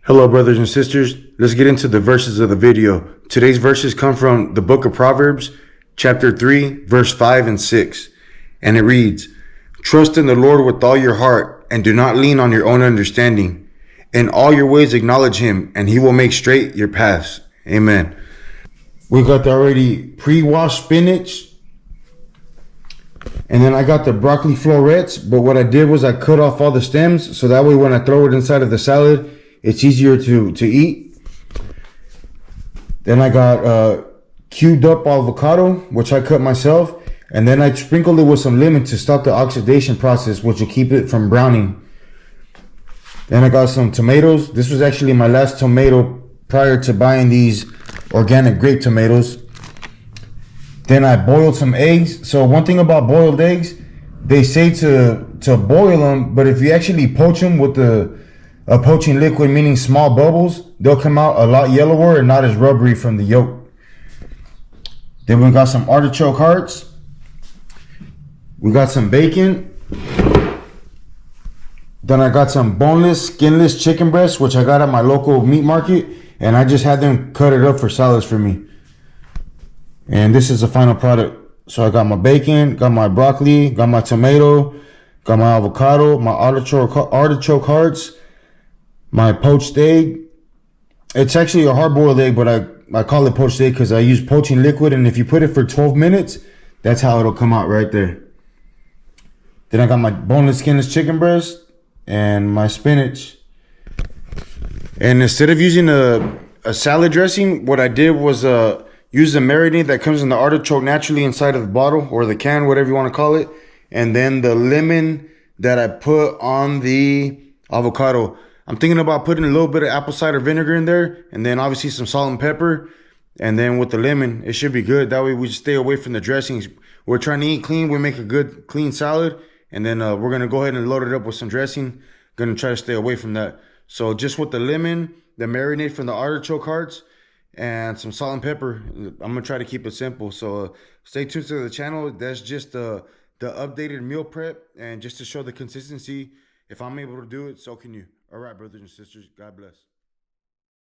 Hello, brothers and sisters. Let's get into the verses of the video. Today's verses come from the book of Proverbs, chapter 3, verse 5 and 6. And it reads, "Trust in the Lord with all your heart, and do not lean on your own understanding. In all your ways acknowledge him, and he will make straight your paths." Amen. We got the already pre-washed spinach. And then I got the broccoli florets, but what I did was I cut off all the stems, so that way when I throw it inside of the salad, it's easier to eat. Then I got cubed up avocado, which I cut myself. And then I sprinkled it with some lemon to stop the oxidation process, which will keep it from browning. Then I got some tomatoes. This was actually my last tomato prior to buying these organic grape tomatoes. Then I boiled some eggs. So one thing about boiled eggs, they say to boil them, but if you actually poach them with a poaching liquid, meaning small bubbles, they'll come out a lot yellower and not as rubbery from the yolk. Then we got some artichoke hearts. We got some bacon. Then I got some boneless, skinless chicken breasts, which I got at my local meat market, and I just had them cut it up for salads for me. And this is the final product. So I got my bacon, got my broccoli, got my tomato, got my avocado, my artichoke hearts, my poached egg. It's actually a hard-boiled egg, but I call it poached egg because I use poaching liquid, and if you put it for 12 minutes, that's how it'll come out right there. Then I got my boneless, skinless chicken breast and my spinach. And instead of using a salad dressing, what I did was use the marinade that comes in the artichoke naturally inside of the bottle or the can, whatever you want to call it. And then the lemon that I put on the avocado. I'm thinking about putting a little bit of apple cider vinegar in there, and then obviously some salt and pepper. And then with the lemon, it should be good. That way we just stay away from the dressings. We're trying to eat clean. We make a good, clean salad. And then we're going to go ahead and load it up with some dressing. Going to try to stay away from that. So just with the lemon, the marinade from the artichoke hearts, and some salt and pepper, I'm going to try to keep it simple. So stay tuned to the channel. That's just the updated meal prep. And just to show the consistency, if I'm able to do it, so can you. All right, brothers and sisters, God bless.